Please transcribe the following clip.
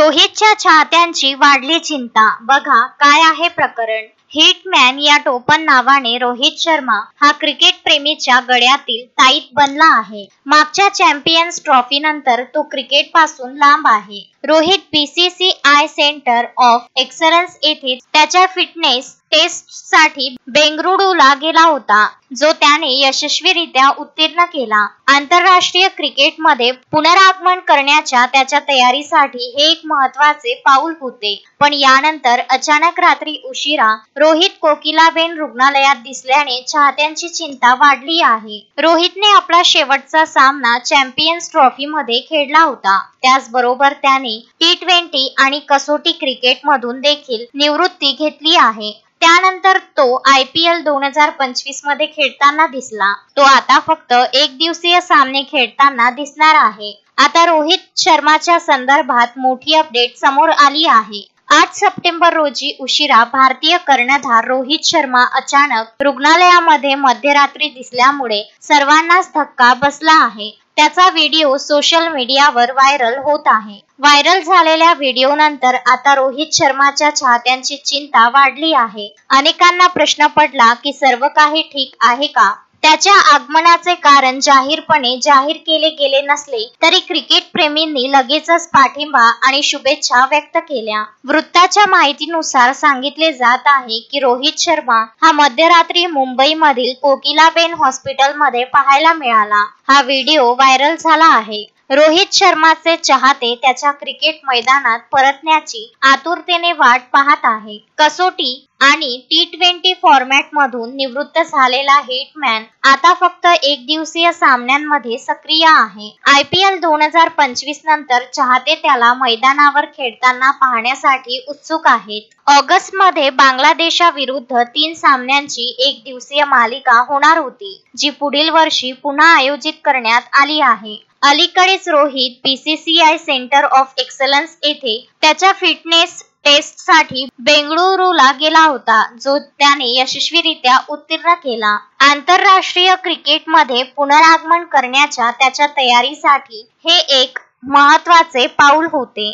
रोहितच्या चाहत्यांची वाढली चिंता, बघा काय आहे प्रकरण। हिटमॅन या टोपण नावाने रोहित शर्मा हा क्रिकेट प्रेमीच्या गळ्यातील ताईत बनला आहे। मागच्या चॅम्पियन्स ट्रॉफी नंतर तो क्रिकेट पासून लांब आहे। Rohit BCCI centre of excellence येथे त्याच्या फिटनेस टेस्ट साठी बेंगळुरूला गेला होता, जो त्याने यशस्वीरित्या उत्तीर्ण केला। आंतरराष्ट्रीय क्रिकेटमध्ये पुनरागमन करण्याच्या त्याच्या तयारीसाठी हे एक महत्त्वाचे पाऊल होते। पण यानंतर अचानक रात्री उशिरा रोहित कोकिलाबेन रुग्णालयात दिसल्याने चाहत्यांची चिंता वाढली आहे। रोहितने आपला शेवटचा सामना चॅम्पियन्स ट्रॉफी मध्ये खेळला होता। त्याचबरोबर त्याने T20 आणि कसोटी क्रिकेटमधून देखील निवृत्ती घेतली आहे। त्यानंतर तो IPL 2025 मध्ये खेळताना दिसला। तो आता फक्त एक दिवसीय सामने खेळताना दिसणार आहे। आता रोहित शर्माच्या संदर्भात मोठी अपडेट समोर आली आहे। 8 सप्टेंबर रोजी उशिरा भारतीय कर्णधार रोहित शर्मा अचानक रुग्णालयामध्ये मध्यरात्री दिसल्यामुळे सर्वांनाच धक्का बसला आहे। त्याचा व्हिडिओ सोशल मीडियावर व्हायरल होत आहे। व्हायरल झालेल्या व्हिडिओ नंतर आता रोहित शर्माच्या चाहत्यांची चिंता वाढली आहे। अनेकांना प्रश्न पडला की सर्व काही ठीक आहे का? त्याच्या आगमनाचे कारण जाहीरपणे जाहीर केले गेले नसले तरी क्रिकेट प्रेमींनी लगेचच पाठिंबा आणि शुभेच्छा व्यक्त केल्या। वृत्ताच्या माहितीनुसार सांगितले जात आहे की रोहित शर्मा हा मध्यरात्री मुंबईमधील कोकिलाबेन हॉस्पिटलमध्ये पाहायला मिळाला। हा व्हिडिओ व्हायरल झाला आहे। रोहित शर्माचे चाहते त्याच्या क्रिकेट मैदानात परतण्याची आतुरतेने वाट पाहत आहे। कसोटी आणि T20 फॉर्मॅट मधून निवृत्त झालेला हिटमॅन आता फक्त एक दिवसीय सामन्यांमध्ये सक्रिय आहे। IPL 2025 नंतर चाहते त्याला मैदानावर खेळताना पाहण्यासाठी उत्सुक आहेत। ऑगस्ट मध्ये बांगलादेशाविरुद्ध 3 सामन्यांची एक दिवसीय मालिका होणार होती, जी पुढील वर्षी पुन्हा आयोजित करण्यात आली आहे। अलीकडेच Rohit BCCI centre of excellence येथे त्याच्या फिटनेस टेस्ट साठी बेंगळुरूला गेला होता, जो त्याने यशस्वीरित्या उत्तीर्ण केला। आंतरराष्ट्रीय क्रिकेटमध्ये पुनरागमन करण्याच्या त्याच्या तयारीसाठी हे एक महत्त्वाचे पाऊल होते।